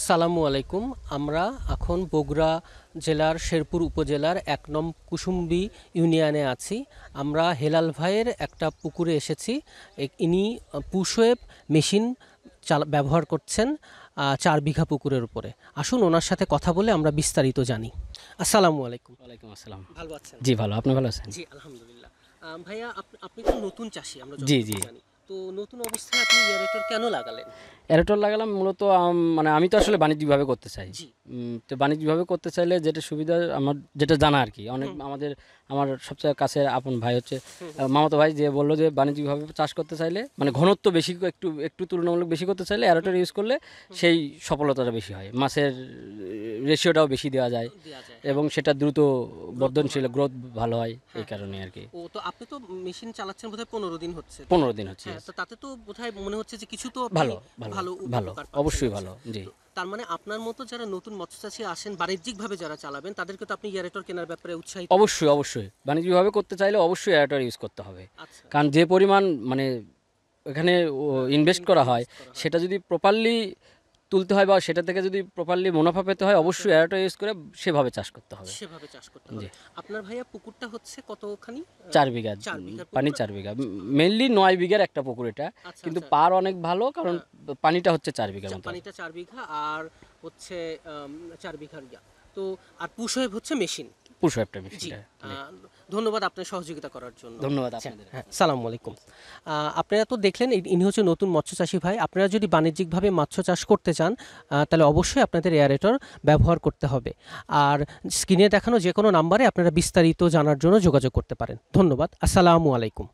সালামু আলাইকুম। আমরা এখন বগুড়া জেলার শেরপুর উপজেলার ১ নং কুসুম্বি ইউনিয়নে আছি। আমরা হেলাল ভাইয়ের একটা পুকুরে এসেছি। ইনি পুশওয়েব মেশিন ব্যবহার করছেন ৪ বিঘা পুকুরের উপরে। আসুন ওনার সাথে কথা বলে আমরা বিস্তারিত জানি। আসসালামু আলাইকুম। ওয়ালাইকুম আসসালাম। ভালো আছেন? জি ভালো, আপনি ভালো আছেন? জি আলহামদুলিল্লাহ। ভাইয়া আপনি তো নতুন চাষি, আমরা জি যতটুকু জি জানি। তো নতুন অবস্থায় আপনি এয়ারেটর কেন লাগালেন? এরোটর লাগালাম মূলত মানে আমি তো আসলে বাণিজ্যিকভাবে করতে চাই। জি তো বাণিজ্যিকভাবে করতে চাইলে যেটা সুবিধা আমার যেটা জানা আর কি, অনেক আমার সবচেয়ে কাছের আপন ভাই হচ্ছে মামাতো ভাই, যে বললো যে বাণিজ্যিকভাবে চাষ করতে চাইলে মানে ঘনত্ব বেশি, একটু একটু তুলনামূলক বেশি করতে চাইলে এরোটর ইউজ করলে সেই সফলতাটা বেশি হয়, মাছের রেশিওটাও বেশি দেওয়া যায় দেয়া যায়। এবং সেটা দ্রুত বর্ধনশীল, গ্রোথ ভালো হয় এই কারণে আর কি। ও তো আপনি তো মেশিন চালাচ্ছেন বোধহয় ১৫ দিন হচ্ছে। 15 দিন হচ্ছে। হ্যাঁ, তো তাতে তো বোধহয় মনে হচ্ছে যে কিছু তো আপনি ভালো ভালো ভালো ভালো, উপকার পাচ্ছেন। অবশ্যই ভালো। জি তো তার মানে আপনার মতো যারা নতুন মৎস্যচাষী আসেন বাণিজ্যিকভাবে যারা চালাবেন তাদেরকে তো আপনি এয়ারেটর কেনার ব্যাপারে উৎসাহিত। অবশ্যই অবশ্যই, বাণিজ্যিকভাবে করতে চাইলে অবশ্যই এয়ারটেল ইউজ করতে হবে। আচ্ছা কারণ যে পরিমাণ মানে এখানে ইনভেস্ট করা হয় সেটা যদি প্রপারলি তুলতে হয় বা সেটা থেকে যদি প্রপারলি মুনাফা পেতে হয়, অবশ্যই এয়ারটেল ইউজ করে সেভাবে চাষ করতে হবে। সেভাবে চাষ করতে জি হবে। আপনার ভাইয়া পুকুরটা হচ্ছে কতখানি? 4 বিঘা, ৪ বিঘার পানি পুকুর। 4 বিঘা, মেনলি 9 বিঘার একটা পুকুর এটা, আচ্ছা কিন্তু আচ্ছা। পার অনেক ভালো কারণ পানিটা হচ্ছে 4 বিঘার মতো। পানিটা ৪ বিঘা আর হচ্ছে ৪ বিঘার ইয়া। তো আর পুশওয়েব হচ্ছে মেশিন। পুরো একটা জি মেশিনটা। ধন্যবাদ আপনার সহযোগিতা করার জন্য। ধন্যবাদ আপনাদের। হ্যাঁ, সালামু আলাইকুম। আপনারা তো দেখলেন ইনি হচ্ছে নতুন মৎস্যচাষী ভাই। আপনারা যদি বাণিজ্যিকভাবে মৎস্য চাষ করতে চান তাহলে অবশ্যই আপনাদের এয়ারেটর ব্যবহার করতে হবে। আর স্ক্রিনে দেখানো যে কোনো নাম্বারে আপনারা বিস্তারিত জানার জন্য যোগাযোগ করতে পারেন। ধন্যবাদ। আসসালামু আলাইকুম।